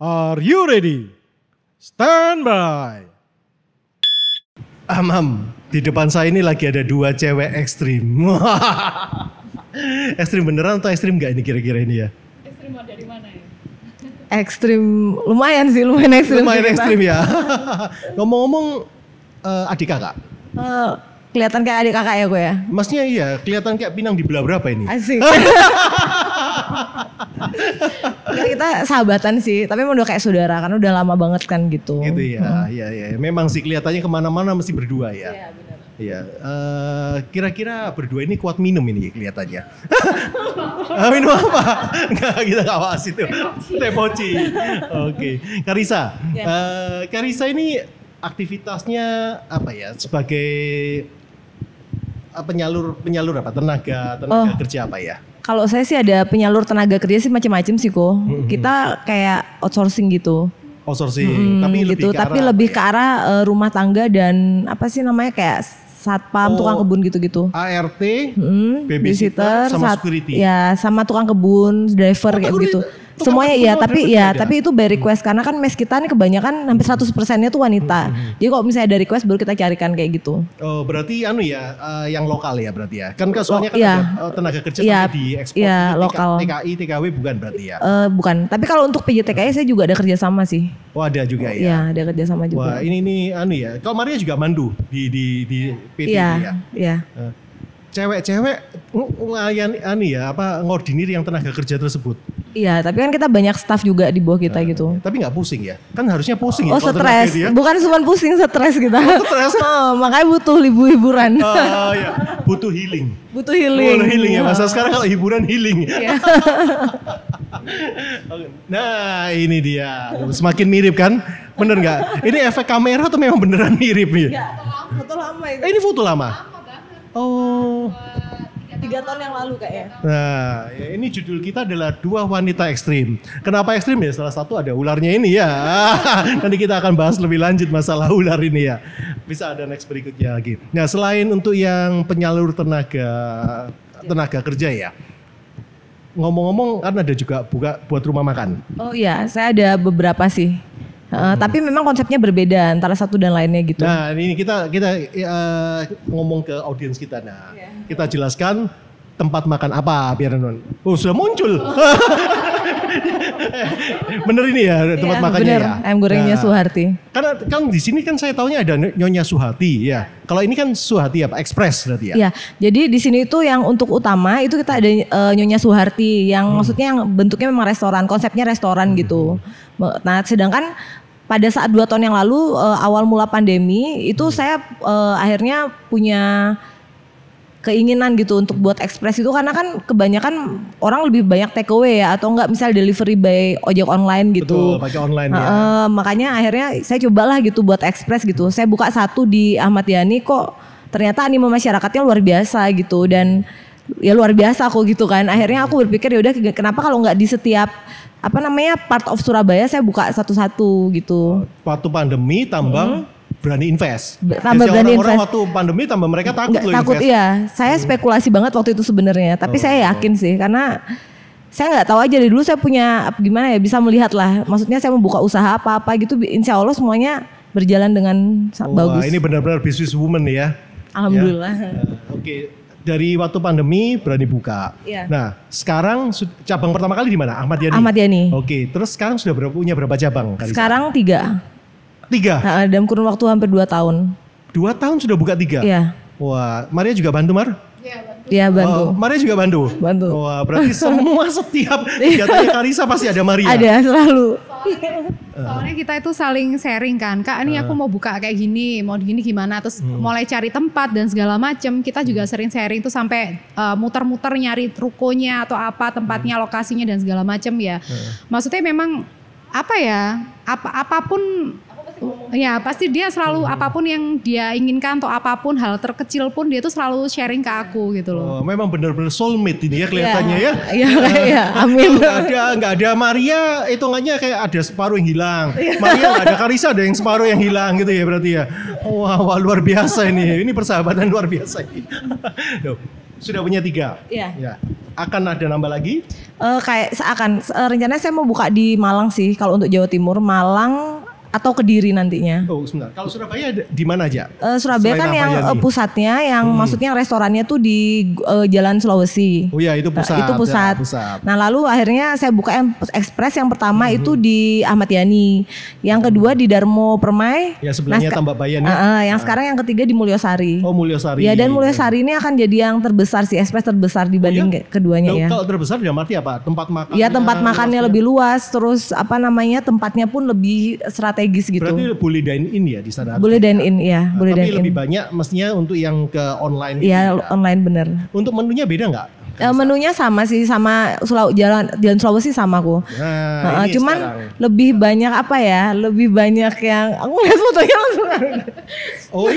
Are you ready? Stand by. Di depan saya ini lagi ada dua cewek ekstrim. Ekstrim beneran atau ekstrim gak ini kira-kira ini ya? Ekstrim dari mana ya? Ekstrim, lumayan sih, lumayan ekstrim. Lumayan ekstrim ya. Ngomong-ngomong adik kakak? Kelihatan kayak adik kakak ya gue ya? Masnya iya, kelihatan kayak pinang di belah berapa ini? Asik. Enggak, kita sahabatan sih, tapi emang udah kayak saudara karena udah lama banget kan gitu. Gitu ya, iya. Memang sih kelihatannya kemana-mana mesti berdua ya. Iya benar. Iya, kira-kira berdua ini kuat minum ini kelihatannya. Minum apa? Enggak, kita gak bahas itu. Teh poci. Oke, Karissa. Ya. Karissa ini aktivitasnya apa ya? Sebagai penyalur apa? Tenaga kerja apa ya? Kalau saya sih ada penyalur tenaga kerja sih macam-macam sih kok. Kita kayak outsourcing gitu. Outsourcing, tapi gitu. Lebih ke arah rumah tangga dan apa sih namanya kayak satpam, tukang kebun gitu-gitu. ART, babysitter, sama security. Ya, sama tukang kebun, driver kayak begitu. Semuanya iya, tapi itu by request karena kan mes kita nih kebanyakan hampir 100%-nya tuh wanita. Jadi kalau misalnya ada request baru kita carikan kayak gitu. Oh, berarti yang lokal ya berarti ya. Kan soalnya kan ada tenaga kerja sampai di ekspor. Iya, lokal. TKI, TKW bukan berarti ya. Bukan, tapi kalau untuk PJTKI saya juga ada kerjasama sih. Oh, ada juga ya. Iya, ada kerjasama juga. Wah, ini ya. Kalau Maria juga mandu di PT ya. Iya. Cewek-cewek ngordinir yang tenaga kerja tersebut. Iya, tapi kan kita banyak staff juga di bawah kita gitu. Tapi nggak pusing ya? Kan harusnya pusing ya. Oh, stres. Bukan cuma pusing, stres kita. Stres. Makanya butuh hiburan. Oh iya, butuh healing. Butuh healing ya. Masa sekarang kalau hiburan healing. Iya. Nah, ini dia. Semakin mirip kan? Bener nggak? Ini efek kamera atau memang beneran mirip nih? Enggak, foto lama itu. Ini foto lama? Lama banget. Oh. 3 tahun yang lalu kayaknya. Nah, ini judul kita adalah Dua Wanita Ekstrim. Kenapa ekstrim ya? Salah satu ada ularnya ini ya. Nanti kita akan bahas lebih lanjut masalah ular ini ya. Bisa ada next berikutnya lagi. Nah, selain untuk yang penyalur tenaga kerja ya. Ngomong-ngomong kan ada juga buat rumah makan. Oh iya, saya ada beberapa sih. Tapi memang konsepnya berbeda antara satu dan lainnya gitu. Nah, ini kita ngomong ke audiens kita. Nah, kita jelaskan tempat makan apa biar non. Oh, sudah muncul. Bener ini ya tempat makannya bener. ya. Ayam gorengnya Suharti. Karena kan di sini kan saya taunya ada Nyonya Suhati ya. Kalau ini kan Suhati apa? Express berarti ya. Iya. Jadi di sini itu yang untuk utama itu kita ada Nyonya Suharti yang maksudnya yang bentuknya memang restoran, konsepnya restoran gitu. Nah, sedangkan pada saat 2 tahun yang lalu awal mula pandemi itu saya akhirnya punya keinginan gitu untuk buat ekspres itu karena kan kebanyakan orang lebih banyak take away ya atau enggak misal delivery by ojek online gitu. Betul, pakai online ya. Makanya akhirnya saya cobalah gitu buat ekspres gitu. Saya buka satu di Ahmad Yani kok ternyata animo masyarakatnya luar biasa gitu dan ya luar biasa kok gitu kan. Akhirnya aku berpikir ya udah kenapa kalau nggak di setiap part of Surabaya saya buka satu-satu gitu. Waktu pandemi tambang berani invest. Tambah berani invest. Orang waktu pandemi tambah mereka takut loh takut invest. Iya. Saya spekulasi banget waktu itu sebenarnya. Tapi saya yakin sih karena saya nggak tahu aja dari dulu saya punya gimana ya bisa melihat lah. Maksudnya saya membuka usaha apa-apa gitu. Insya Allah semuanya berjalan dengan bagus. Ini benar-benar business woman ya. Alhamdulillah. Ya. Oke. Dari waktu pandemi berani buka. Iya. Nah, sekarang cabang pertama kali di mana? Ahmad Yani. Ahmad Yani. Oke, terus sekarang sudah punya berapa cabang? Karissa? Sekarang 3. 3? Dalam kurun waktu hampir 2 tahun. 2 tahun sudah buka 3? Iya. Wah, Maria juga bantu, Mar? Iya, bantu. Maria juga bantu? Bantu. Wah, berarti semua setiap kegiatannya Karissa pasti ada Maria? Ada, selalu. Soalnya kita itu saling sharing kan, Kak ini aku mau buka kayak gini, mau gini gimana, terus mulai cari tempat dan segala macem. Kita juga sering sharing tuh sampai muter-muter nyari rukonya atau apa tempatnya, lokasinya dan segala macem ya. Maksudnya memang apapun ya pasti dia selalu apapun yang dia inginkan atau apapun hal terkecil pun dia tuh selalu sharing ke aku gitu loh. Memang benar-benar soulmate ini ya kelihatannya ya. Iya, amin. Nggak ada Maria, hitungannya kayak ada separuh yang hilang. Maria nggak ada, Karissa ada yang separuh yang hilang gitu ya berarti ya. Wah, luar biasa ini. Ini persahabatan luar biasa ini. Sudah punya 3. Iya. Ya. akan ada nambah lagi? Kayak rencananya saya mau buka di Malang sih kalau untuk Jawa Timur, Malang atau Kediri nantinya. Oh sebentar, kalau Surabaya di mana aja? Surabaya kan yang pusatnya, yang maksudnya restorannya tuh di Jalan Sulawesi. Oh ya, itu pusat. Itu pusat. Nah lalu akhirnya saya buka yang ekspres yang pertama itu di Ahmad Yani, yang kedua di Darmo Permai. Ya sebelahnya Tambak Bayan. Yang sekarang yang ketiga di Mulyosari. Oh Mulyosari. Ya dan Mulyosari ini akan jadi yang terbesar sih, ekspres terbesar dibanding keduanya ya. Kalau terbesar dalam arti apa? Tempat makan? Ya tempat makannya lebih luas, terus apa namanya tempatnya pun lebih strategis gitu. Berarti boleh dine in ya di sana? Boleh dine in ya, boleh dine in. Tapi lebih banyak mestinya untuk yang ke online. Iya online bener. Untuk menunya beda nggak? Menunya sama sih, sama Jalan Sulawesi sama aku. Nah, cuman sekarang lebih banyak apa ya? Lebih banyak yang aku lihat fotonya langsung. Oh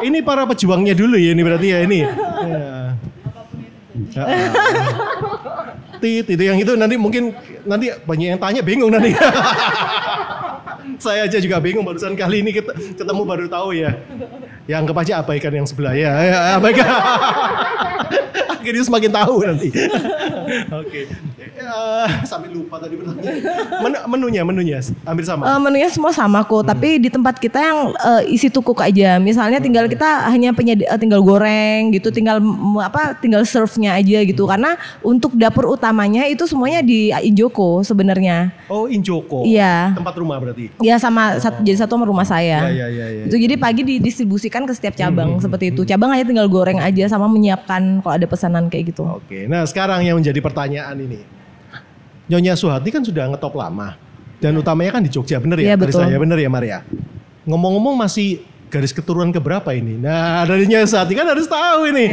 ini para pejuangnya dulu ya ini berarti ya ini. Itu yang itu nanti mungkin nanti banyak yang tanya bingung nanti. Saya aja juga bingung barusan kali ini ketemu baru tahu ya. Yang anggap aja abaikan yang sebelah ya abaikan. Akhirnya semakin tahu nanti. Oke. Sampai lupa tadi pertanyaan. Menunya hampir sama. Menunya semua sama kok, tapi di tempat kita yang isi tukuk aja. Misalnya tinggal kita hanya tinggal goreng gitu, tinggal serve-nya aja gitu. Karena untuk dapur utamanya itu semuanya di Injoko sebenarnya. Oh, Injoko. Iya. Tempat rumah berarti. Iya sama jadi satu sama rumah saya. Iya. Itu jadi pagi didistribusikan ke setiap cabang seperti itu. Cabang hanya tinggal goreng aja sama menyiapkan kalau ada pesanan kayak gitu. Oke. Nah, sekarang yang menjadi pertanyaan ini. Nyonya Suharti kan sudah ngetop lama dan utamanya kan di Jogja, bener ya? Iya betul. Saya bener ya Maria. Ngomong-ngomong masih garis keturunan keberapa ini? Nah dari Nyonya Suharti kan harus tahu ini.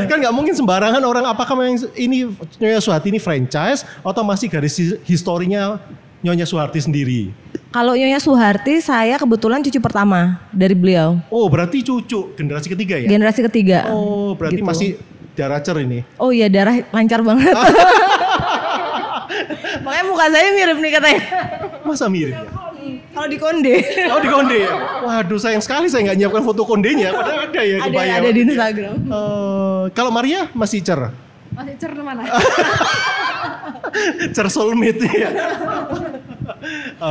Kan nggak mungkin sembarangan orang apakah ini Nyonya Suharti ini franchise atau masih garis historinya Nyonya Suharti sendiri? Kalau Nyonya Suharti saya kebetulan cucu pertama dari beliau. Oh berarti cucu generasi ketiga ya? Generasi ketiga. Oh berarti gitu. masih darah cer ini? Oh iya darah lancar banget. Makanya muka saya mirip nih katanya. Masa mirip ya? Kalau di Konde. Oh di Konde ya? Waduh sayang sekali saya nggak nyiapkan foto Kondenya. Padahal ada ya kebayang. Ada di Instagram. Kalau Maria masih cer? Masih cer mana? Cer soulmate ya.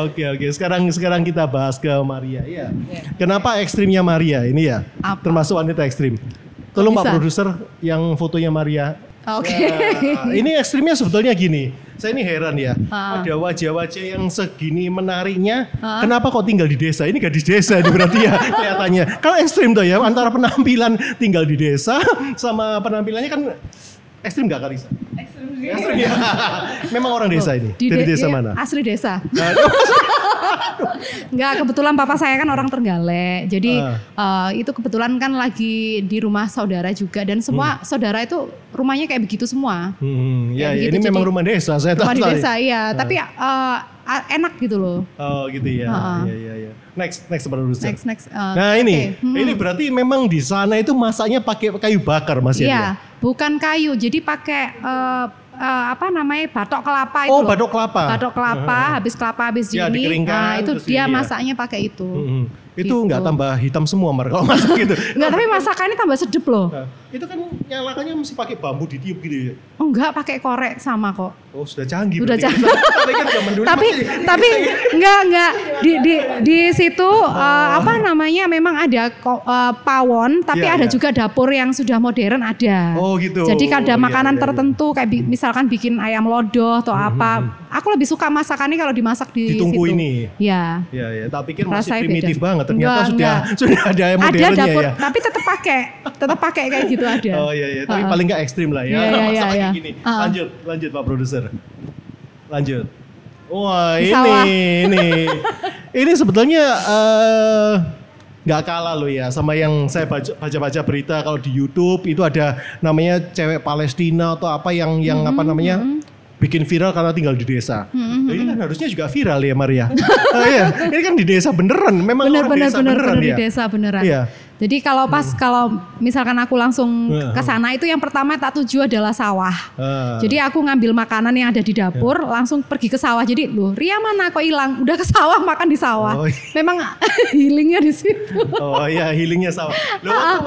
Oke. Sekarang kita bahas ke Maria ya. Kenapa ekstrimnya Maria ini ya? Apa? Termasuk wanita ekstrim. Tolong Pak Produser yang fotonya Maria. Oke. Ini ekstrimnya sebetulnya gini. Saya ini heran ya. Ada wajah-wajah yang segini menariknya. Kenapa kok tinggal di desa? Ini gadis desa ini berarti ya kelihatannya. Kalau ekstrim tuh ya antara penampilan tinggal di desa sama penampilannya kan ekstrim gak Karisa? Ekstrim ya. Memang orang desa ini. Dari desa mana? Asli desa. Enggak, kebetulan papa saya kan orang Trenggalek. Jadi itu kebetulan kan lagi di rumah saudara juga dan semua saudara itu rumahnya kayak begitu semua. Ya, begitu. Ini memang rumah desa saya tahu. Rumah di desa iya, tapi enak gitu loh. Oh gitu ya. Iya. Next producer. Next. Nah ini berarti memang di sana itu masaknya pakai kayu bakar Mas ya? Iya, bukan kayu. Jadi pakai batok kelapa itu. Oh, batok kelapa. Batok kelapa, habis Ya, dini. Nah, itu dia ya. masaknya pakai itu. Itu gitu. nggak tambah hitam semua Mar kalau masak gitu. Enggak, tapi masakannya tambah sedep loh. Nah, itu kan nyalakannya mesti pakai bambu ditiup gitu ya. Oh, enggak, pakai korek sama kok. Oh, sudah canggih. Udah berarti. canggih. Tapi kan zaman dulu tapi enggak di situ memang ada pawon tapi Iya, ada iya. juga dapur yang sudah modern ada. Oh, gitu. Jadi ada makanan Iya. tertentu kayak misalkan bikin ayam lodoh atau apa. Aku lebih suka masakannya kalau dimasak di Ditunggu situ. ini. Ya. Ya, tak pikir Rasanya masih primitif beda. banget. Ternyata Enggak. sudah ada yang modernnya Ada dapur ya. tapi tetap pakai kayak gitu ada. Oh iya, tapi paling nggak ekstrim lah ya. Iya, iya, Masak iya. kayak gini. Lanjut Pak Produser. Lanjut. Wah Di sawah. ini sebetulnya nggak kalah loh ya sama yang saya baca berita kalau di YouTube itu ada namanya cewek Palestina atau apa yang apa namanya bikin viral karena tinggal di desa. Nah, ini kan harusnya juga viral ya Maria. Iya, ini kan di desa beneran, memang orang desa beneran di ya. desa beneran. Iya. Jadi kalau misalkan aku langsung ke sana itu yang pertama tak tuju adalah sawah. Jadi aku ngambil makanan yang ada di dapur langsung pergi ke sawah. Jadi loh Ria mana kok hilang? Udah ke sawah makan di sawah. Memang healingnya di situ. Oh iya healingnya sawah. Loh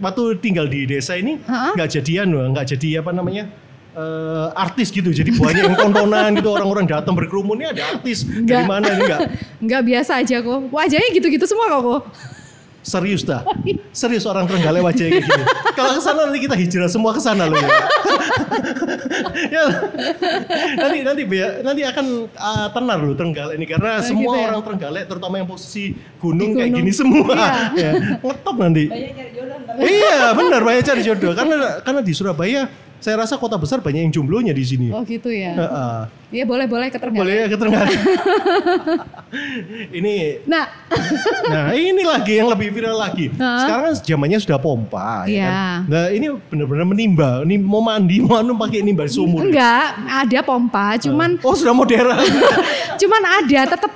waktu tinggal di desa ini nggak jadi apa namanya? Artis gitu, jadi banyak yang tontonan gitu, orang-orang datang berkerumun, ini ada artis dari mana ini enggak biasa aja kok, wajahnya gitu-gitu semua kok. Serius dah, serius orang Trenggalek wajahnya kayak gini. Kalau kesana nanti kita hijrah semua kesana loh ya. nanti akan tenar loh Trenggalek ini karena semua orang Trenggalek terutama yang posisi gunung kayak gini semua ya, ngetop nanti. Banyak cari jodoh. Iya benar banyak cari jodoh karena di Surabaya saya rasa kota besar banyak yang jomblonya di sini. Oh gitu ya. Iya boleh ke Trenggalek. Boleh ya ke Trenggalek. Nah ini lagi yang lebih viral lagi. Sekarang kan zamannya sudah pompa. Ya kan? Nah ini benar-benar menimba. Ini mau mandi mau pakai nimba sumur. Enggak, ada pompa. Cuman. Oh sudah modern. Cuman ada tetap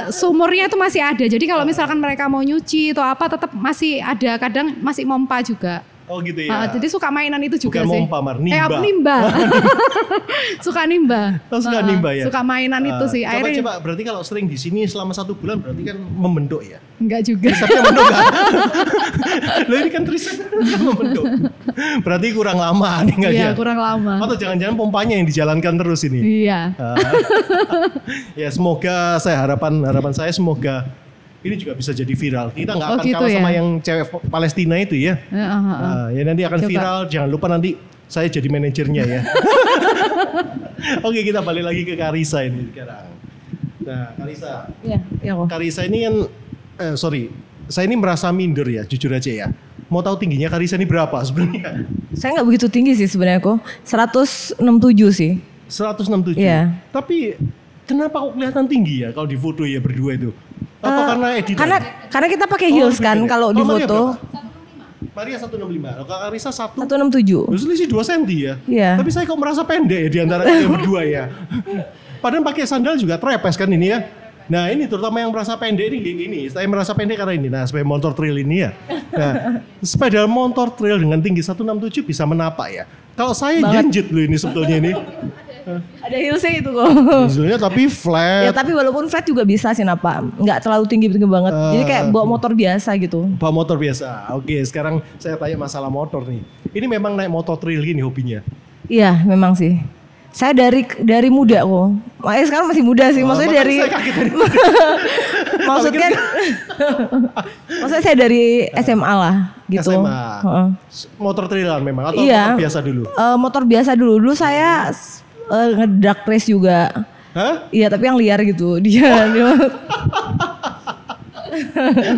sumurnya itu masih ada. Jadi kalau misalkan mereka mau nyuci atau apa tetap masih ada. Kadang masih pompa juga. Oh gitu ya. Jadi suka mainan itu juga. Bukan sih. Bukan nimba. Nimba. Suka nimba. Oh, suka nimba ya. Suka mainan itu sih. Coba berarti kalau sering di sini selama 1 bulan berarti kan membentuk ya? Enggak juga. Tapi membentuk kan? Loh ini kan riset membentuk. Berarti kurang lama nih enggak ya? Iya kurang lama. Atau jangan-jangan pompanya yang dijalankan terus ini? Iya. Ya semoga harapan saya semoga ini juga bisa jadi viral. Kita nggak akan gitu kalah ya? sama yang cewek Palestina itu ya. Ya nanti akan viral. Jangan lupa nanti saya jadi manajernya ya. Oke kita balik lagi ke Karissa ini sekarang. Nah Karissa. Iya kok. Karissa ini kan, saya ini merasa minder ya, jujur aja ya. Mau tahu tingginya Karissa ini berapa sebenarnya? Saya nggak begitu tinggi sih sebenarnya kok. 167 sih. 167. Iya. Tapi kenapa kok kelihatan tinggi ya kalau di foto ya berdua itu? Apa karena editan? Karena kita pakai heels kan kalau di foto. Maria 165, kalau Karissa 167. Selisih 2 cm ya? Iya. Tapi saya kok merasa pendek ya di antara kalian berdua ya. Padahal pakai sandal juga trepes kan ini ya. Nah ini terutama yang merasa pendek ini, saya merasa pendek karena ini. Nah sepeda motor trail ini ya. Nah, sepeda motor trail dengan tinggi 167 bisa menapak ya. Kalau saya jenjit loh ini sebetulnya ini. Ada heelsnya itu kok. Heelsnya tapi flat. Ya tapi walaupun flat juga bisa sih napa. Nggak terlalu tinggi banget. Jadi kayak bawa motor biasa gitu. Bawa motor biasa. Oke sekarang saya tanya masalah motor nih. Ini memang naik motor trail gini hobinya? Iya memang sih. Saya dari muda kok. Makanya sekarang masih muda sih. Maksudnya dari maksudnya saya dari SMA lah gitu. SMA. Motor trailan memang atau iya, motor biasa dulu? Motor biasa dulu. Dulu saya nge-drag race juga. Hah? Iya tapi yang liar gitu. Dia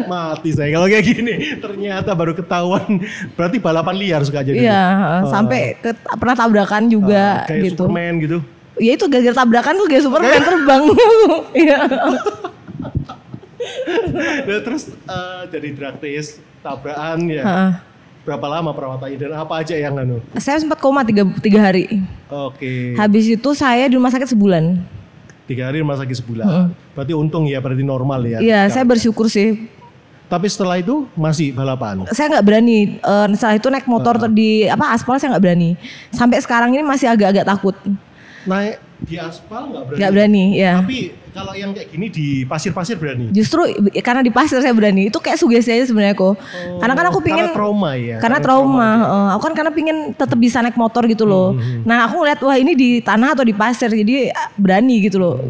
mati saya kalau kayak gini. Ternyata baru ketahuan. Berarti balapan liar suka jadi. Iya, sampai pernah tabrakan juga kayak gitu. Superman gitu. Ya itu gara-gara tabrakan tuh kayak Superman terbang. Iya. Nah, terus dari drag race, tabrakan ya. Berapa lama perawatannya dan apa aja yang anu? Saya sempat koma 3 hari. Oke. Habis itu saya di rumah sakit sebulan. 3 hari rumah sakit sebulan. Berarti untung ya, berarti normal ya. Iya, saya bersyukur sih. Tapi setelah itu masih balapan? Saya nggak berani. Setelah itu naik motor di aspal saya nggak berani. Sampai sekarang ini masih agak-agak takut. Naik di aspal nggak berani? Nggak berani, ya. Tapi kalau yang kayak gini di pasir-pasir berani? Justru karena di pasir saya berani. Itu kayak sugesti aja sebenarnya kok. Karena kan aku pingin. Karena trauma ya? Karena trauma. Aku kan karena pingin tetap bisa naik motor gitu loh. Nah aku ngeliat wah ini di tanah atau di pasir. Jadi berani gitu loh.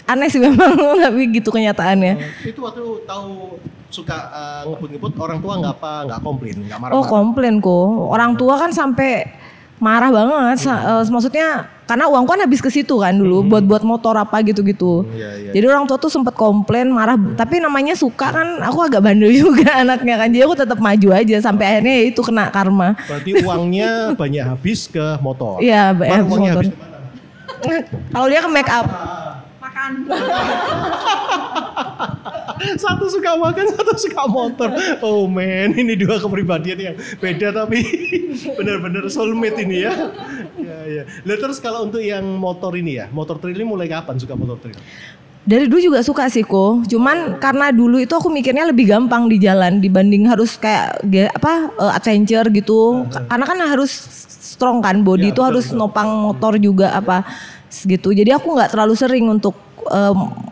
Aneh sih memang tapi gitu kenyataannya. Itu waktu tahu suka ngebut-ngebut orang tua nggak komplain, nggak marah-marah? Oh komplain kok. Orang tua kan sampai marah banget. Maksudnya karena uang kan habis ke situ kan dulu buat motor apa gitu-gitu. Jadi orang tua tuh sempat komplain, marah. Tapi namanya suka kan, aku agak bandel juga anaknya kan. Jadi aku tetap maju aja sampai akhirnya ya itu kena karma. Berarti uangnya banyak habis ke motor. Iya, banyak uangnya motor. habis kemana? Kalau dia ke make up. Makan. Satu suka makan, satu suka motor. Oh man, ini 2 kepribadian yang beda tapi benar-benar soulmate ini ya. Ya. Lalu terus kalau untuk yang motor ini ya, motor trail ini mulai kapan suka motor trail? Dari dulu juga suka sih kok. Cuman karena dulu itu aku mikirnya lebih gampang di jalan dibanding harus kayak adventure gitu. Karena kan harus strong kan body Ya, itu betul, harus betul. nopang motor juga apa gitu. Jadi aku nggak terlalu sering untuk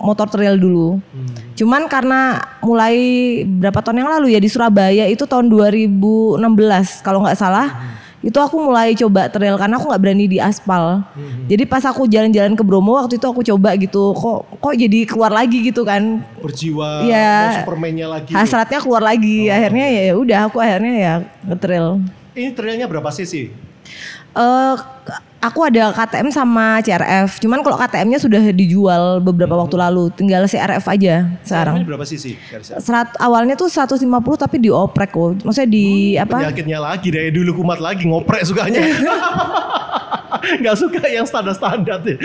motor trail dulu. Cuman karena mulai berapa tahun yang lalu ya di Surabaya itu tahun 2016 kalau nggak salah. Itu aku mulai coba trail karena aku nggak berani di aspal. Jadi pas aku jalan-jalan ke Bromo waktu itu aku coba gitu, kok jadi keluar lagi gitu kan. Berjiwa Iya. mau Superman-nya lagi. Hasratnya keluar lagi. Akhirnya ya udah aku akhirnya ya nge-trail. Ini trailnya berapa cc? Aku ada KTM sama CRF. Cuman kalau KTM-nya sudah dijual beberapa waktu lalu, tinggal CRF aja sekarang. Ini berapa cc? Karisa? Awalnya tuh 150 tapi dioprek kok. Maksudnya di apa? Penyakitnya lagi dari dulu kumat lagi ngoprek sukanya. Nggak suka yang standar-standar ya.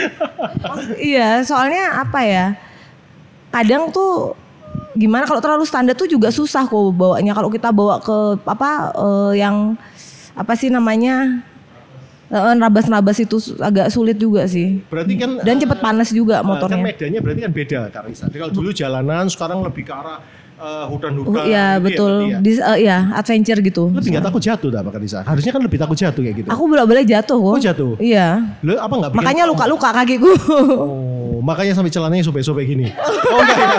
Iya, soalnya apa ya? Kadang tuh gimana kalau terlalu standar tuh juga susah kok bawanya. Kalau kita bawa ke yang apa sih namanya? Nabas-nabas itu agak sulit juga sih. Berarti kan Dan cepet panas juga kan motornya. medannya berarti kan beda Kak Risa. Jadi kalau dulu jalanan sekarang lebih ke arah hutan-hutan. Iya gitu betul. ya, berarti ya. Iya, adventure gitu. Lebih nggak takut jatuh dah Kak Risa. Harusnya kan lebih takut jatuh kayak gitu. Aku bolak-balik jatuh kok. Oh, jatuh? Iya. Lo apa nggak bikin- Makanya luka-luka kakiku. Oh, makanya sampai celananya sobek-sobek gini. Oh enggak ya.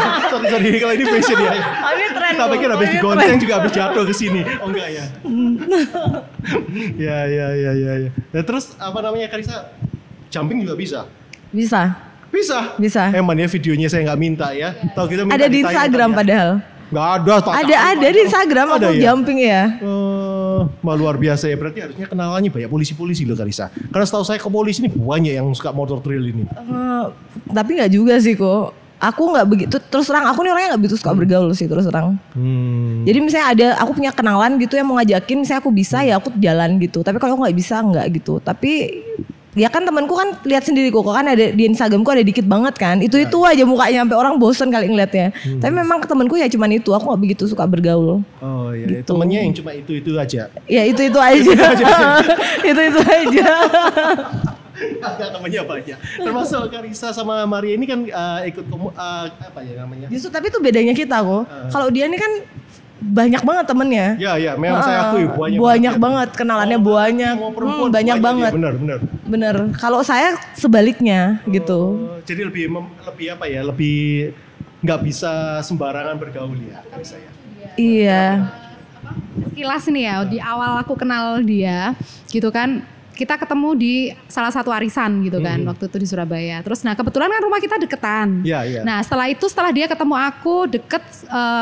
Sorry kalau ini fashion ya. Ini tren. Tak pikir habis digonceng juga habis jatuh ke sini. Oh enggak ya. Ya. Nah, terus apa namanya Karisa? Jumping juga bisa. Bisa. Bisa. Emang ya videonya saya nggak minta ya. Tahu kita minta Ada di ditanya Instagram tanya. padahal. Nggak ada. Ada di Instagram Ada aku ya? jumping ya. Luar biasa ya. Berarti harusnya kenalannya banyak polisi-polisi loh Karisa. Karena setahu saya ke polisi ini banyak yang suka motor trail ini. Tapi nggak juga sih kok. Aku nggak begitu terus terang. Aku nih orangnya nggak begitu suka bergaul sih terus terang. Jadi misalnya aku punya kenalan gitu yang mau ngajakin, misalnya aku bisa ya aku jalan gitu. Tapi kalau nggak bisa nggak gitu. Tapi ya kan temanku kan lihat sendiri kok kan ada di Instagramku ada dikit banget kan. Itu aja mukanya sampai orang bosen kali ngeliatnya. Tapi memang temanku ya cuman itu. Aku nggak begitu suka bergaul. Oh iya. Gitu. Temennya yang cuma itu aja. Ya itu aja. itu aja. Agak temennya banyak. Termasuk Karisa sama Maria ini kan ikut apa ya namanya? Justru tapi itu bedanya kita kok. Kalau dia ini kan banyak banget temennya. Ya, memang saya akui banyak banget kenalannya banyak. Mau perempuan Banyak banget. Bener. Bener. Kalau saya sebaliknya gitu. Jadi lebih apa ya? Lebih nggak bisa sembarangan bergaul ya Karisa ya. Iya. Sekilas nih ya, di awal aku kenal dia gitu kan, kita ketemu di salah satu arisan gitu kan, waktu itu di Surabaya. Terus nah kebetulan kan rumah kita deketan. Iya. Nah setelah dia ketemu aku deket,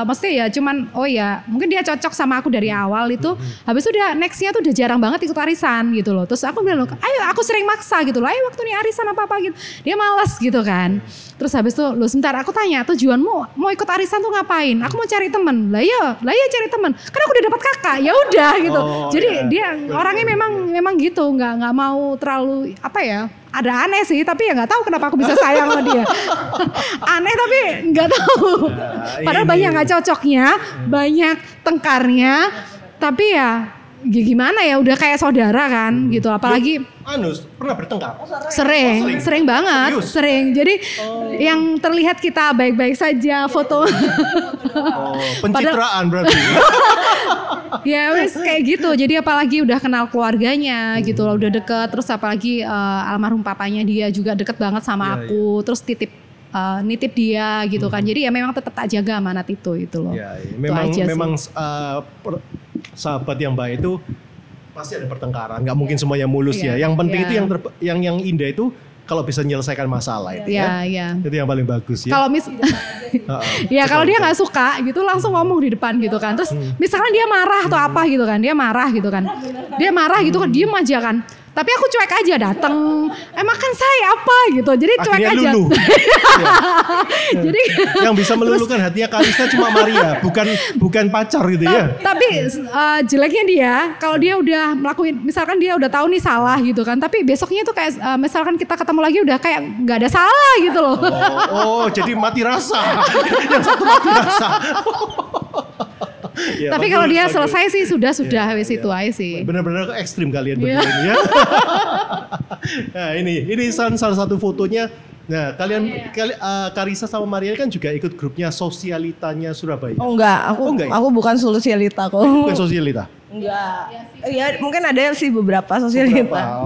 maksudnya ya cuman oh ya mungkin dia cocok sama aku dari awal itu. Habis itu dia nextnya tuh udah jarang banget ikut arisan gitu loh. Terus aku bilang loh, ayo aku sering maksa gitu loh, ayo waktu nih arisan apa gitu. Dia malas gitu kan. Terus habis itu loh sebentar aku tanya tujuanmu mau ikut arisan tuh ngapain? Aku mau cari temen. Lah iya cari temen. Kan aku udah dapat kakak ya udah gitu. Jadi dia orangnya memang gitu nggak mau terlalu apa ya, ada aneh sih tapi ya nggak tahu kenapa aku bisa sayang sama dia. Aneh tapi nggak tahu. Padahal banyak nggak cocoknya, banyak tengkarnya, tapi ya gimana ya udah kayak saudara kan gitu. Apalagi pernah bertengkar? Sering banget. Serius? Sering. Jadi yang terlihat kita baik-baik saja foto. Pencitraan berarti. Ya wes kayak gitu. Jadi apalagi udah kenal keluarganya gitu loh, udah deket. Terus apalagi almarhum papanya dia juga deket banget sama aku. Terus nitip dia gitu kan. Jadi ya memang tetap tak jaga amanat itu loh. Ya. Itu Memang sahabat yang baik itu pasti ada pertengkaran, nggak mungkin semuanya mulus ya. Yang penting itu yang indah itu kalau bisa menyelesaikan masalah itu ya. Itu yang paling bagus ya. Kalau kalau dia nggak suka gitu langsung ngomong di depan gitu kan. Terus misalkan dia marah atau apa gitu kan, dia marah gitu kan, diem aja kan. Tapi aku cuek aja datang. Makan saya apa gitu. Jadi cuek akhirnya aja. lulu. Jadi yang bisa meluluhkan hatinya Karisa cuma Maria, bukan pacar gitu ya. Tapi jeleknya dia kalau dia udah melakukan, misalkan dia udah tahu nih salah gitu kan. Tapi besoknya tuh kayak misalkan kita ketemu lagi udah kayak nggak ada salah gitu loh. Jadi mati rasa. Yang satu mati rasa. Ya, tapi kalau dia selesai sih sudah wis itu aja sih. Benar-benar ekstrim kalian berdua ini ya. Nah ini salah satu fotonya Nah, Karissa sama Maria kan juga ikut grupnya Sosialitanya Surabaya. Oh enggak, enggak ya? aku bukan sosialita kok. Bukan Sosialita. Enggak. Ya mungkin ada sih beberapa sosialita.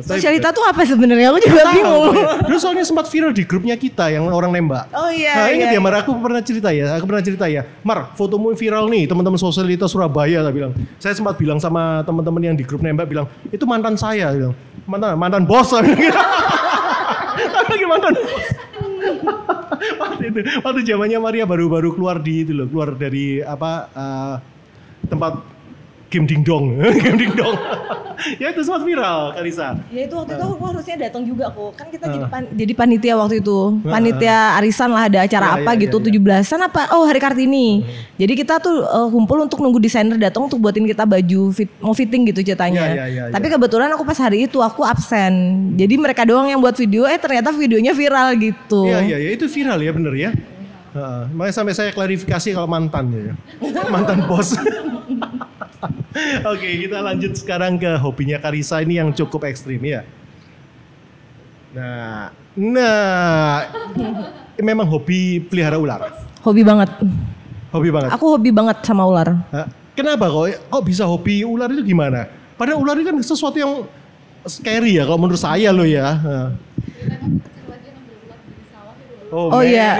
Sosialita Sosialita tuh apa sebenarnya? Aku juga bingung. Dulu soalnya sempat viral di grupnya kita yang orang nembak. Oh iya. Nah, ingat ya iya. Mar, aku pernah cerita ya. Mar, fotomu viral nih, teman-teman Sosialita Surabaya, saya bilang. Saya sempat bilang sama teman-teman yang di grup nembak, bilang, itu mantan saya, bilang. Mantan bos, saya bilang. Lagi mantan bos. Waktu zamannya Maria baru keluar keluar dari tempat game dingdong. Game dingdong. Ya itu sempat viral, Karissa. Ya itu waktu itu aku harusnya datang juga kok. Kan kita jadi panitia waktu itu. Panitia arisan lah, ada acara apa gitu, 17-an apa? Oh, Hari Kartini. Jadi kita tuh kumpul untuk nunggu desainer datang untuk buatin kita baju mau fitting gitu ceritanya. Tapi kebetulan aku pas hari itu aku absen. Jadi mereka doang yang buat video, ternyata videonya viral gitu. Iya, itu viral ya, bener ya. Makanya sampai saya klarifikasi kalau mantan ya. Mantan bos. Oke, kita lanjut sekarang ke hobinya Karissa ini yang cukup ekstrim ya. Nah, memang hobi pelihara ular. Hobi banget. Hobi banget. Aku hobi banget sama ular. Kenapa kok bisa hobi ular itu gimana? Padahal ular itu kan sesuatu yang scary ya kalau menurut saya loh ya. Oh iya.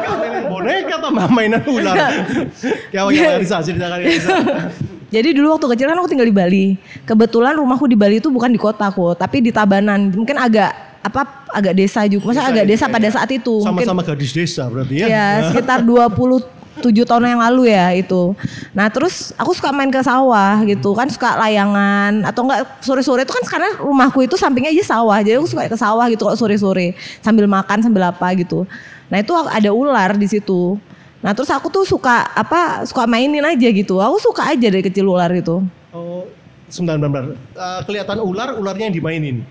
Mainan boneka atau mainan ular? Karissa, ceritakan Karissa. Jadi dulu waktu kecil kan aku tinggal di Bali. Kebetulan rumahku di Bali itu bukan di kota kok, tapi di Tabanan. Mungkin agak desa juga. Masa agak desa pada saat itu. Sama-sama gadis desa berarti ya? Ya, sekitar 27 tahun yang lalu ya itu. Nah terus aku suka main ke sawah gitu kan, suka layangan atau enggak sore-sore itu kan karena rumahku itu sampingnya aja sawah, jadi aku suka ke sawah gitu kalau sore-sore sambil makan sambil apa gitu. Nah itu ada ular di situ. Nah terus aku tuh suka mainin aja gitu. Aku suka aja dari kecil ular itu. Oh, sebentar. Kelihatan ularnya yang dimainin.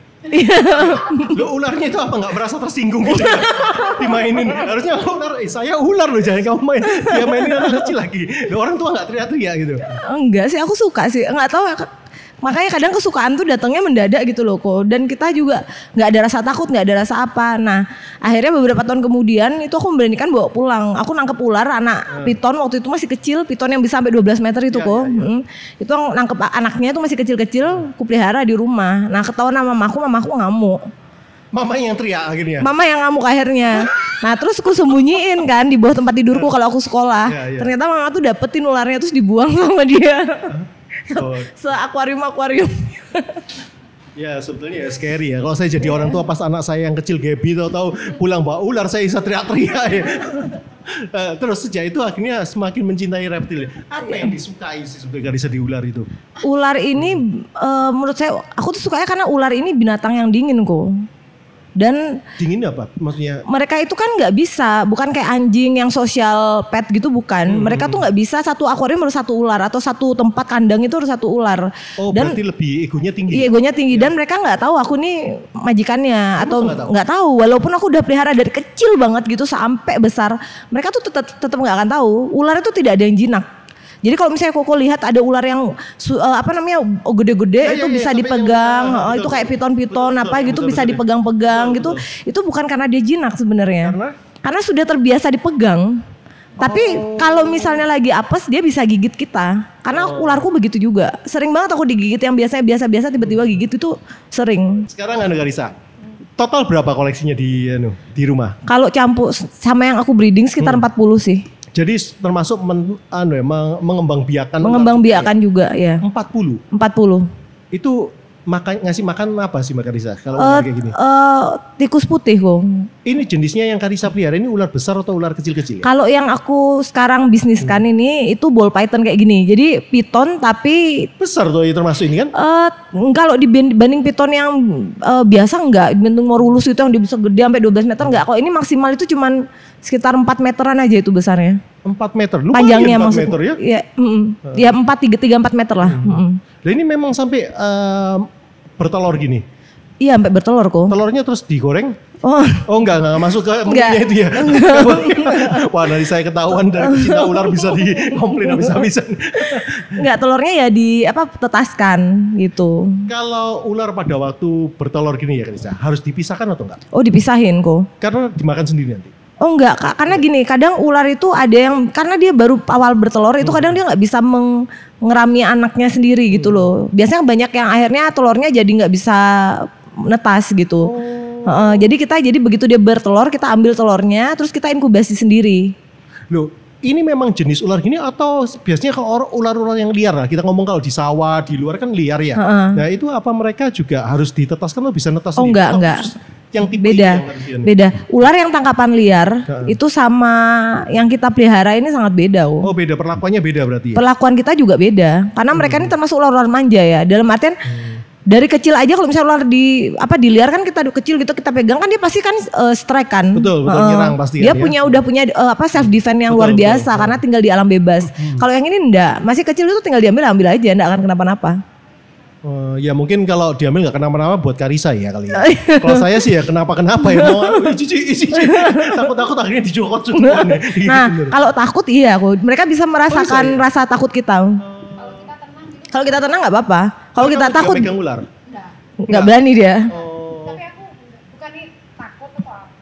Lo ularnya itu apa nggak merasa tersinggung gitu ya? Dimainin. Harusnya saya ular loh, jangan kamu main. Dia mainin anak kecil lagi. Loh, orang tua nggak teriak-teriak gitu. Enggak sih, aku suka sih. Enggak tahu. Makanya kadang kesukaan tuh datangnya mendadak gitu loh kok. Dan kita juga nggak ada rasa takut, nggak ada rasa apa. Nah akhirnya beberapa tahun kemudian itu aku memberanikan bawa pulang. Aku nangkep ular anak piton waktu itu masih kecil. Piton yang bisa sampai 12 meter itu kok. Itu nangkep anaknya itu masih kecil-kecil. Aku pelihara di rumah. Nah ketahuan sama mamaku ngamuk. Mama yang teriak akhirnya? Mama yang ngamuk akhirnya. Nah terus aku sembunyiin kan di bawah tempat tidurku kalau aku sekolah. Ternyata mama tuh dapetin ularnya terus dibuang sama dia. Se-akuarium. Ya sebetulnya ya scary ya. Kalau saya jadi orang tua pas anak saya yang kecil Gaby tahu pulang bawa ular, saya bisa teriak-teriak ya. Terus sejak itu akhirnya semakin mencintai reptil. Apa yang disukai sih sebetulnya Karissa di ular itu? Ular ini menurut saya aku tuh sukanya karena ular ini binatang yang dingin kok. Dan dingin apa maksudnya? Mereka itu kan nggak bisa, bukan kayak anjing yang social pet gitu bukan. Mereka tuh nggak bisa satu akuarium harus satu ular atau satu tempat kandang itu harus satu ular. Oh dan, berarti lebih egonya tinggi? Iya egonya tinggi dan mereka nggak tahu aku nih majikannya. Kamu atau nggak tahu. Walaupun aku udah pelihara dari kecil banget gitu sampai besar, mereka tuh tetap nggak akan tahu. Ular itu tidak ada yang jinak. Jadi kalau misalnya Koko lihat ada ular yang gede-gede itu bisa dipegang, itu kayak piton-piton gitu bisa dipegang-pegang gitu. Itu bukan karena dia jinak sebenarnya. Karena sudah terbiasa dipegang. Tapi kalau misalnya lagi apes dia bisa gigit kita. Karena ularku begitu juga. Sering banget aku digigit yang biasa-biasa tiba-tiba gigit itu sering. Sekarang ada Karissa. Total berapa koleksinya di rumah? Kalau campur sama yang aku breeding sekitar 40 sih. Jadi termasuk mengembangbiakan. Mengembangbiakan juga ya. 40. Itu ngasih makan apa sih Mbak Karissa kalau ular kayak gini? Tikus putih kok. Ini jenisnya yang Karissa pelihara ini ular besar atau ular kecil-kecil? Kalau yang aku sekarang bisniskan ini itu ball python kayak gini. Jadi piton tapi besar tuh termasuk ini kan? Kalau dibanding piton yang biasa enggak, bentuk morulus itu yang bisa gede sampai 12 meter enggak. Kalau ini maksimal itu cuman sekitar 4 meteran aja itu besarnya. 4 meter? Lumayan panjangnya 4 maksud, meter ya? Ya 4 meter lah. Dan ini memang sampai bertelur gini? Iya sampai bertelur kok. Telurnya terus digoreng? Oh, Oh enggak masuk ke Enggak. menunya itu ya. Wah dari saya ketahuan dari pecinta ular bisa dikomplain habis-habisan. enggak, telurnya ya tetaskan gitu. Kalau ular pada waktu bertelur gini ya Kalisa, harus dipisahkan atau enggak? Oh dipisahin kok. Karena dimakan sendiri nanti. Oh enggak, karena gini, kadang ular itu ada yang karena dia baru awal bertelur itu kadang dia nggak bisa mengerami anaknya sendiri gitu loh. Biasanya banyak yang akhirnya telurnya jadi nggak bisa netas gitu. Jadi begitu dia bertelur kita ambil telurnya terus kita inkubasi sendiri. Loh, ini memang jenis ular gini atau biasanya kalau ular-ular yang liar lah, kita ngomong kalau di sawah, di luar kan liar ya. Nah itu apa mereka juga harus ditetaskan atau bisa netas Oh sendiri? enggak. Yang tipe Beda, ini yang harus beda. Ular yang tangkapan liar itu sama yang kita pelihara ini sangat beda. Oh beda, perlakuannya beda berarti ya? Perlakuan kita juga beda, karena mereka ini termasuk ular-ular manja ya. Dalam artian dari kecil aja kalau misalnya ular diliar kan kita kecil gitu kita pegang kan dia pasti kan strike kan. Betul nyerang pasti Dia kan, udah punya self defense yang luar biasa karena tinggal di alam bebas. Kalau yang ini enggak, masih kecil itu tinggal ambil aja, enggak akan kenapa-napa. Ya mungkin kalau diambil nggak kenapa-napa buat Karisa ya kali ya. Kalau saya sih ya kenapa-kenapa ya. Mau takut-takut akhirnya dicokot semua nih. Nah kalau takut iya aku, mereka bisa merasakan rasa takut kita. Kalau kita tenang nggak apa-apa. Kalau kita takut pegang ular. nggak berani dia. Tapi aku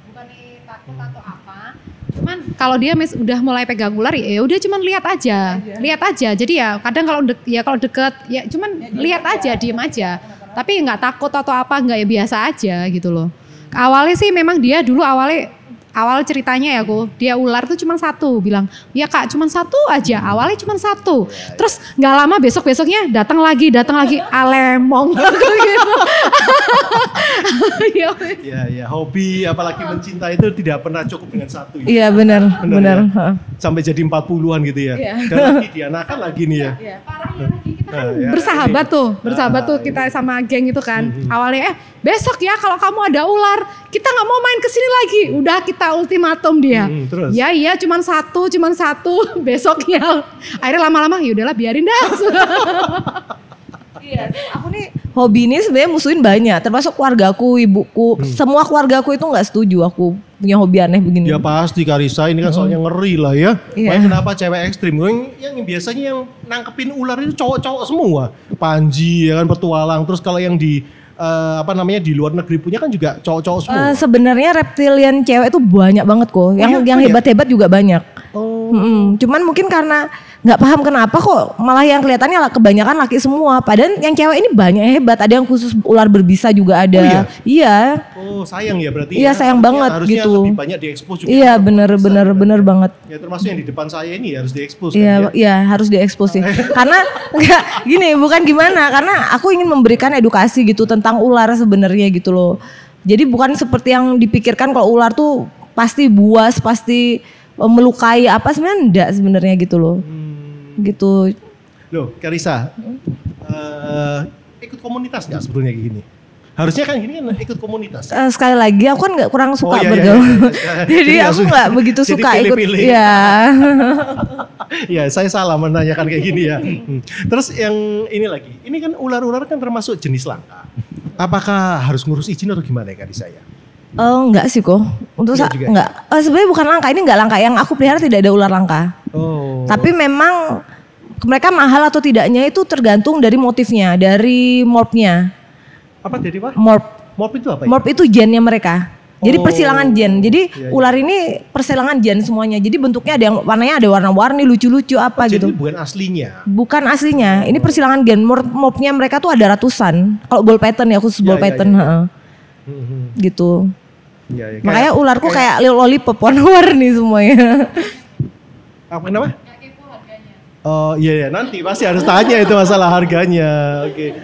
bukannya takut atau apa. Cuman kalau dia udah mulai pegang ular ya udah cuman lihat aja. Jadi ya kadang kalau deket ya cuman lihat aja, diem aja. Tapi nggak takut atau apa, nggak ya biasa aja gitu loh. Awalnya sih memang dia dulu awal ceritanya ya dia ular tuh cuma satu, bilang ya kak cuma satu aja, awalnya cuma satu, terus nggak lama besoknya datang lagi alemong gitu. Ya hobi apalagi mencinta itu tidak pernah cukup dengan satu. Iya benar. Ya? Sampai jadi 40-an gitu ya. Dan lagi dianakan lagi nih ya. Parahnya lagi kita kan bersahabat tuh kita sama geng itu kan. Awalnya besok ya kalau kamu ada ular kita nggak mau main kesini lagi. Udah kita ultimatum dia. Terus? Ya iya cuman satu besoknya. Akhirnya lama-lama ya udahlah biarin dah. Iya, aku nih hobi ini sebenarnya musuhin banyak, termasuk keluargaku, ibuku, semua keluargaku itu nggak setuju aku punya hobi aneh begini. Ya pasti Karisa ini kan soalnya ngeri lah ya. Iya. Makanya kenapa cewek ekstrim yang biasanya yang nangkepin ular itu cowok-cowok semua. Panji ya kan petualang. Terus kalau yang di di luar negeri punya kan juga cowok-cowok semua. Sebenarnya reptilian cewek itu banyak banget kok. Yang hebat-hebat juga banyak. Cuman mungkin karena nggak paham kenapa kok malah yang kelihatannya kebanyakan laki semua. Padahal yang cewek ini banyak yang hebat. Ada yang khusus ular berbisa juga ada. Oh, iya? Iya. Oh sayang ya berarti. Iya sayang banget harusnya gitu. lebih banyak diekspos juga. Iya bener banget. Ya termasuk yang di depan saya ini harus diekspos. Iya, iya harus diekspos sih. Karena enggak gini, bukan gimana, karena aku ingin memberikan edukasi gitu tentang ular sebenarnya gitu loh. Jadi bukan seperti yang dipikirkan kalau ular tuh pasti buas, pasti melukai apa, sebenarnya enggak sebenarnya gitu loh. Gitu. Loh, Karisa. Ikut komunitas enggak sebetulnya gini? Harusnya kan gini kan ikut komunitas. Sekali lagi aku kan nggak kurang suka iya, bergaul. Iya. Jadi aku nggak begitu jadi suka pilih-pilih. ikut. Iya. Ya saya salah menanyakan kayak gini ya. Terus yang ini lagi, ini kan ular-ular kan termasuk jenis langka. Apakah harus ngurus izin atau gimana ya Karisa ya? Enggak sih kok. Untuk enggak. Sebenarnya bukan langka, ini enggak langka. Yang aku pelihara tidak ada ular langka. Oh. Tapi memang mereka mahal atau tidaknya itu tergantung dari motifnya, dari morphnya. Apa jadi Pak? Morph itu apa ya? Morph itu gennya mereka. Jadi persilangan gen. Jadi Iya. ular ini persilangan gen semuanya. Jadi bentuknya ada yang warnanya ada warna-warni lucu-lucu apa gitu. Jadi bukan aslinya. Bukan aslinya. Ini persilangan gen. Morphnya mereka tuh ada ratusan. Kalau ball pattern ya khusus ball pattern. Gitu. Ya, Makanya ularku kayak lollipop warna-warni semuanya. Apa kenapa? Oh iya nanti pasti harus tanya itu masalah harganya. Oke.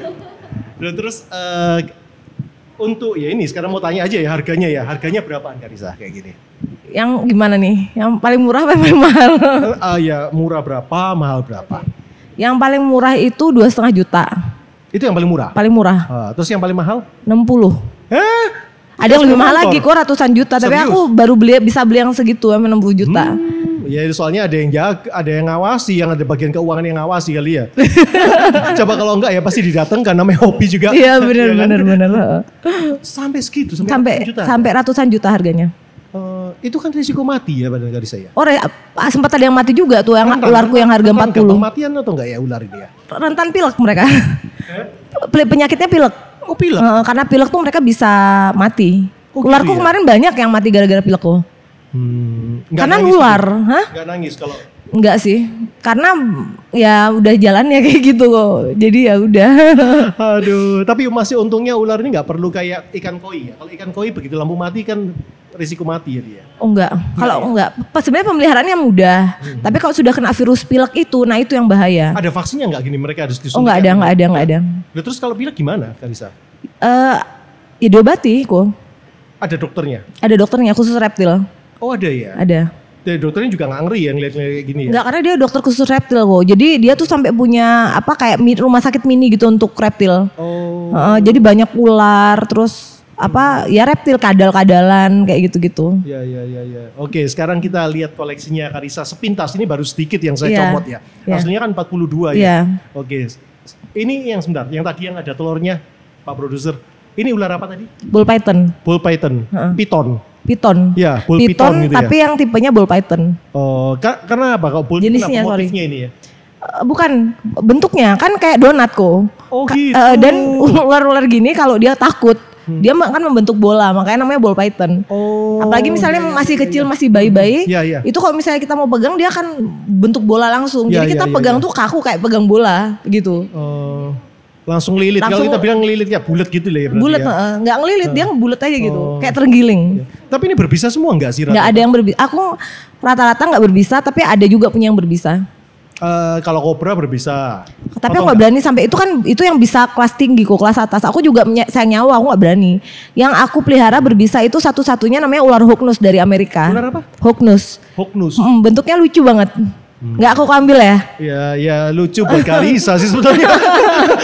Terus untuk ya ini sekarang mau tanya aja ya harganya ya. Harganya berapaan Karisa kayak gini? Yang gimana nih? Yang paling murah apa yang paling mahal? Ya murah berapa, mahal berapa? Yang paling murah itu 2,5 juta. Itu yang paling murah? Paling murah. Terus yang paling mahal? 60. Ada yang lebih mahal lagi kok ratusan juta. Tapi aku baru bisa beli yang segitu 60 juta. Ya soalnya ada yang jaga, ada yang ngawasi, yang ada bagian keuangan yang ngawasi kali ya. Coba kalau enggak ya pasti didatengkan, namanya hobi juga. Iya Ya kan? benar. Sampai segitu, sampai ratusan juta. Sampai ratusan juta harganya. Itu kan risiko mati ya pada kali saya. Oh, sempat ada yang mati juga tuh, yang ularku yang harga 40. Kematian atau enggak ya ular ini ya? Rentan pilek mereka. Penyakitnya pilek. Oh pilek. Karena pilek tuh mereka bisa mati. Oh, gitu Ularku ya? kemarin banyak yang mati gara-gara pilekku. Nggak Karena nangis nular, gitu? hah? Nggak nangis kalau. Enggak sih. Karena ya udah jalannya kayak gitu kok. Jadi ya udah. Aduh, tapi masih untungnya ular ini nggak perlu kayak ikan koi ya. Kalau ikan koi begitu lampu mati kan risiko mati ya dia. Oh enggak. Kalau enggak, sebenarnya pemeliharaannya mudah. Tapi kalau sudah kena virus pilek itu, nah itu yang bahaya. Ada vaksinnya nggak gini mereka harus disuntik? Oh enggak ada. Nah, terus kalau pilek gimana, Kalisa? Ya diobati kok. Ada dokternya? Ada dokternya khusus reptil. Oh ada ya? Ada. Dari dokternya juga nggak ngeri ya ngeliat gini ya? Enggak, karena dia dokter khusus reptil kok. Jadi dia tuh sampai punya apa kayak rumah sakit mini gitu untuk reptil. Oh. Jadi banyak ular, terus apa ya reptil kadal-kadalan kayak gitu-gitu. Ya. Oke, sekarang kita lihat koleksinya Karissa sepintas. Ini baru sedikit yang saya Iya. comot ya. Iya. Aslinya kan 42 Iya. ya. Oke. Ini yang sebentar, yang tadi yang ada telurnya, Pak Produser. Ini ular apa tadi? Bull python, Bull python, piton. Ya, bull python gitu ya. tapi yang tipenya bull python. Oh, karena apa? Kalau bull Jenisnya, kenapa sorry. motifnya ini ya? Bukan, bentuknya kan kayak donat kok. Oh gitu. Dan ular-ular gini kalau dia takut, dia kan membentuk bola, makanya namanya ball python. Oh. Apalagi misalnya masih kecil, masih bayi-bayi, Iya. itu kalau misalnya kita mau pegang dia akan bentuk bola langsung. Iya, Jadi kita iya, pegang iya. tuh kaku kayak pegang bola gitu. Langsung lilit. Kalau kita bilang ngelilit ya bulat gitu lah ya berarti Bulat, ya. nggak ngelilit, dia bulat aja gitu, Oh. kayak terenggiling. Tapi ini berbisa semua nggak sih? Nggak ada yang berbisa. Aku rata-rata nggak berbisa, tapi ada juga punya yang berbisa. Kalau kobra berbisa. Tapi Atau aku nggak berani sampai itu yang bisa kelas tinggi kok, kelas atas. Aku juga sayang nyawa, aku nggak berani. Yang aku pelihara berbisa itu satu-satunya namanya ular hognus dari Amerika. Ular apa? Hognus. Hognus. Bentuknya lucu banget. Nggak aku ambil ya. Ya lucu buat Karissa sih sebetulnya.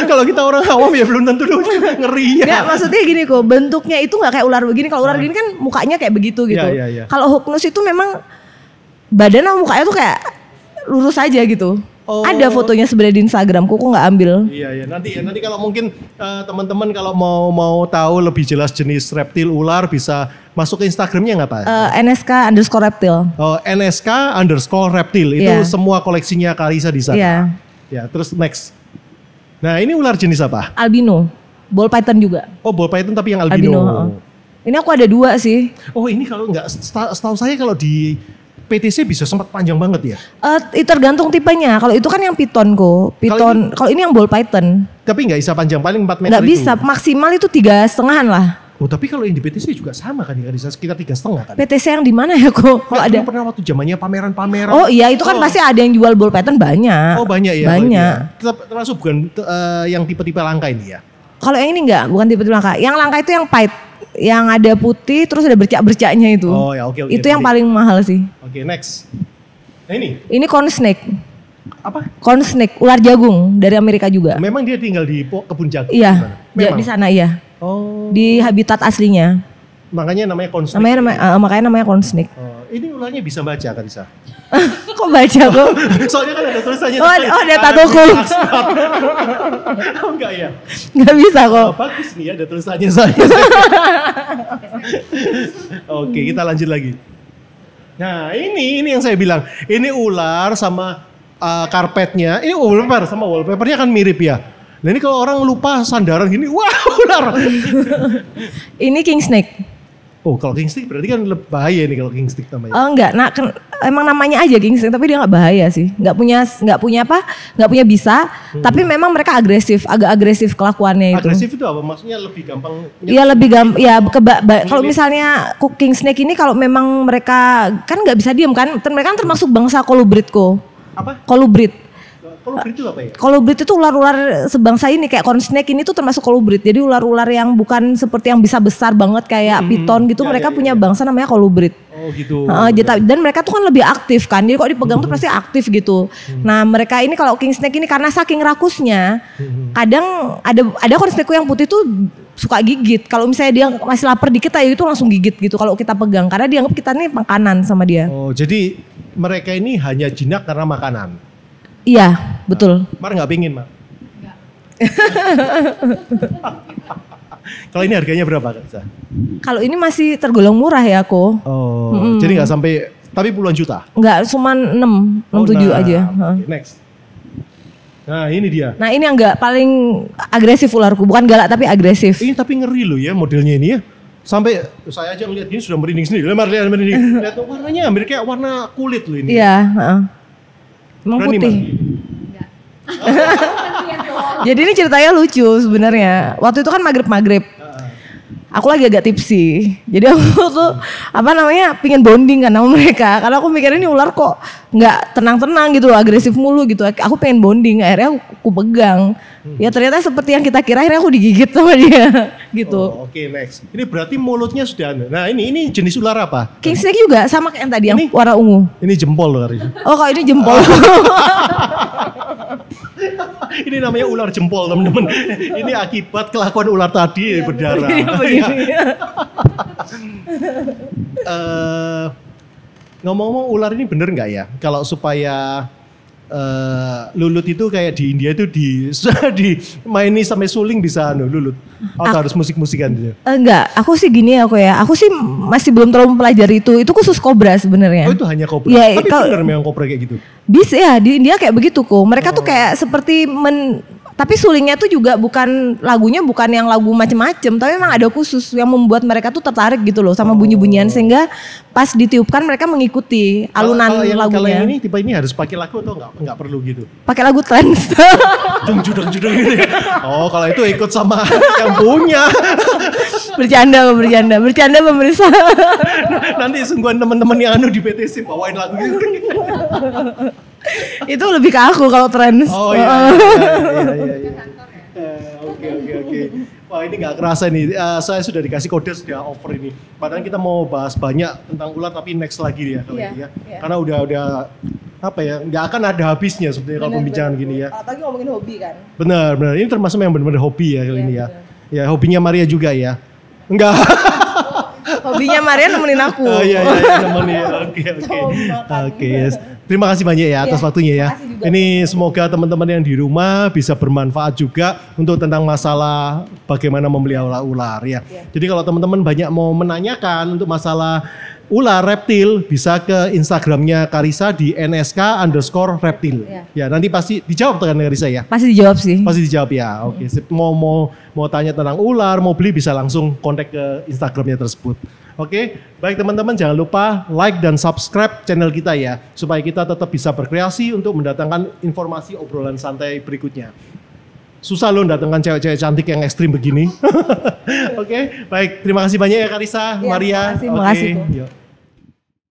Kalau kita orang awam ya belum tentu lucu, ngeri Nggak, ya. maksudnya gini kok, bentuknya itu nggak kayak ular begini. Kalau ular begini kan mukanya kayak begitu gitu. Iya. Kalau hognus itu memang badan sama mukanya tuh kayak lurus aja gitu. Oh. Ada fotonya sebenarnya di Instagramku, aku nggak ambil. Iya. Nanti kalau mungkin teman-teman kalau mau tahu lebih jelas jenis reptil ular bisa masuk ke Instagramnya nggak Pak? NSK_reptil. Oh, NSK_reptil itu Iya. semua koleksinya Karissa di sana. Iya. Ya, terus next. Nah, ini ular jenis apa? Albino. Ball python juga. Oh, ball python tapi yang albino. Albino. Ini aku ada 2 sih. Oh, ini kalau nggak setahu saya kalau di PTC bisa sempat panjang banget ya. Itu tergantung tipenya. Kalau itu kan yang piton kok. Piton. Kalau ini yang ball python. Tapi nggak bisa panjang, paling 4 meter Nggak itu. bisa. Maksimal itu 3,5 lah. Oh, tapi kalau yang di PTC juga sama kan ya, Karissa, sekitar 3,5 kan. PTC yang di mana ya kok? Kalau ada. Pernah waktu zamannya pameran-pameran. Oh iya, itu kan pasti ada yang jual ball python banyak. Oh, banyak ya. Banyak. Termasuk bukan yang tipe-tipe langka ini ya. Kalau yang ini enggak, bukan tipe langka. Yang langka itu yang pahit, yang ada putih terus ada bercak-bercaknya itu. Oh ya, oke. Itu yang paling mahal sih. Oke, next. Nah, ini Ini corn snake. apa? Corn snake, ular jagung dari Amerika juga. Memang dia tinggal di kebun jagung. Iya, gimana? Memang. di sana iya. Oh, Di habitat aslinya. makanya namanya konsnek. Makanya namanya corn snake. Oh, ini ularnya bisa baca Karissa. Kok baca kok? Soalnya kan ada tulisannya. Oh, ada tatoku. Oh, enggak ya? Nggak bisa kok. Oh, bagus nih ada tulisannya saya. Oke, kita lanjut lagi. Nah, ini yang saya bilang. Ini ular sama karpetnya. Ini wallpaper sama wallpapernya kan mirip ya. Nah, ini kalau orang lupa sandaran gini, wah ular. Ini king snake. Oh, kalau king stick berarti kan lebih bahaya nih kalau king stick namanya. Oh enggak, emang namanya aja king snake tapi dia nggak bahaya sih. Nggak punya bisa. Tapi memang mereka agak agresif kelakuannya itu. Agresif itu apa? Maksudnya lebih gampang. Iya lebih gampang. Ya kalau misalnya king snake ini kalau memang mereka kan nggak bisa diem kan. Mereka kan termasuk bangsa kolubrid kok. Apa? Kolubrid. Kolubrid itu apa ya? Kolubrid itu ular-ular sebangsa ini kayak corn snake ini tuh termasuk kolubrid. Jadi ular-ular yang bukan seperti yang bisa besar banget kayak piton gitu. Mereka punya bangsa namanya kolubrid. Oh gitu. Dan mereka tuh kan lebih aktif kan. Jadi kok dipegang tuh pasti aktif gitu. Nah mereka ini kalau king snake ini karena saking rakusnya, kadang ada corn snake yang putih tuh suka gigit. Kalau misalnya dia masih lapar dikit aja itu langsung gigit gitu kalau kita pegang. Karena dianggap kita nih makanan sama dia. Oh jadi mereka ini hanya jinak karena makanan. Iya, betul. Mar nggak pingin, Mar? Kalau ini harganya berapa, Kak? Kalau ini masih tergolong murah ya aku. Oh, jadi nggak sampai, tapi puluhan juta? Enggak, cuma 6, 7 aja. Okay, next. Nah ini dia. Nah ini yang enggak paling agresif ularku, bukan galak tapi agresif. Ini tapi ngeri loh ya modelnya ini ya. Sampai saya aja ngeliat ini sudah merinding sendiri. Lihat merinding. Lihat warnanya hampir kayak warna kulit loh ini. Iya, emang Berani, putih. Jadi ini ceritanya lucu sebenarnya. Waktu itu kan maghrib. Aku lagi agak tipsi. Jadi aku tuh pingin bonding kan sama mereka. Karena aku mikir ini ular kok nggak tenang-tenang gitu, agresif mulu gitu. Aku pengen bonding. Akhirnya aku pegang. Ya ternyata seperti yang kita kira, akhirnya aku digigit sama dia gitu. Oh, Oke, next. Ini berarti mulutnya sudah. Nah ini jenis ular apa? King snake juga sama kayak yang tadi yang warna ungu. Ini jempol loh hari ini. Oh kalau ini jempol. Ini namanya ular jempol teman-teman. Ini akibat kelakuan ular tadi berdarah. Begini. Ngomong-ngomong ular ini bener nggak ya? Kalau supaya lulut itu kayak di India itu dimaini sampai suling bisa lulut. Atau harus musik-musikan gitu. Enggak, aku sih gini aku sih masih belum terlalu mempelajari itu. Itu khusus kobra sebenarnya. Oh itu hanya kobra. Ya, Tapi bener memang kobra kayak gitu. Bisa ya, di India kayak begitu kok. Mereka tuh kayak seperti tapi sulingnya tuh juga lagunya bukan yang lagu macem-macem, tapi memang ada khusus yang membuat mereka tuh tertarik gitu loh sama bunyi-bunyian, sehingga pas ditiupkan mereka mengikuti alunan lagunya. Kalau yang ini tipe ini harus pakai lagu atau nggak perlu gitu? Pakai lagu trance. Judung gitu ya. Oh kalau itu ikut sama yang punya. Bercanda pemirsa. Nanti sungguhan teman-teman yang di PTC bawain lagu gitu. Itu lebih ke aku kalau trance. Oh iya. Oke. Wah ini nggak kerasa nih. Saya sudah dikasih kode, sudah offer ini. Padahal kita mau bahas banyak tentang ular tapi next lagi ya kalau ini ya. Karena udah nggak akan ada habisnya sebenarnya kalau pembicaraan gini ya. Apalagi ngomongin hobi kan. Benar. Ini termasuk yang benar-benar hobi ya kali ini ya. Ya hobinya Maria juga ya. Enggak. Hobinya Maria nemenin aku. Oh iya nemenin. Oke. Yes. Terima kasih banyak ya atas waktunya ya. Ini semoga teman-teman yang di rumah bisa bermanfaat juga untuk tentang masalah bagaimana memelihara ular ya. Jadi kalau teman-teman banyak mau menanyakan untuk masalah ular reptil bisa ke Instagramnya Karissa di nsk_reptil. Ya nanti pasti dijawab kan Karissa ya. Pasti dijawab sih. Pasti dijawab ya. Oke. Mau tanya tentang ular, mau beli bisa langsung kontak ke Instagramnya tersebut. Oke, baik teman-teman jangan lupa like dan subscribe channel kita ya. Supaya kita tetap bisa berkreasi untuk mendatangkan informasi obrolan santai berikutnya. Susah loh mendatangkan cewek-cewek cantik yang ekstrim begini. Oke, baik terima kasih banyak ya Karissa, Maria. Terima kasih. Yuk.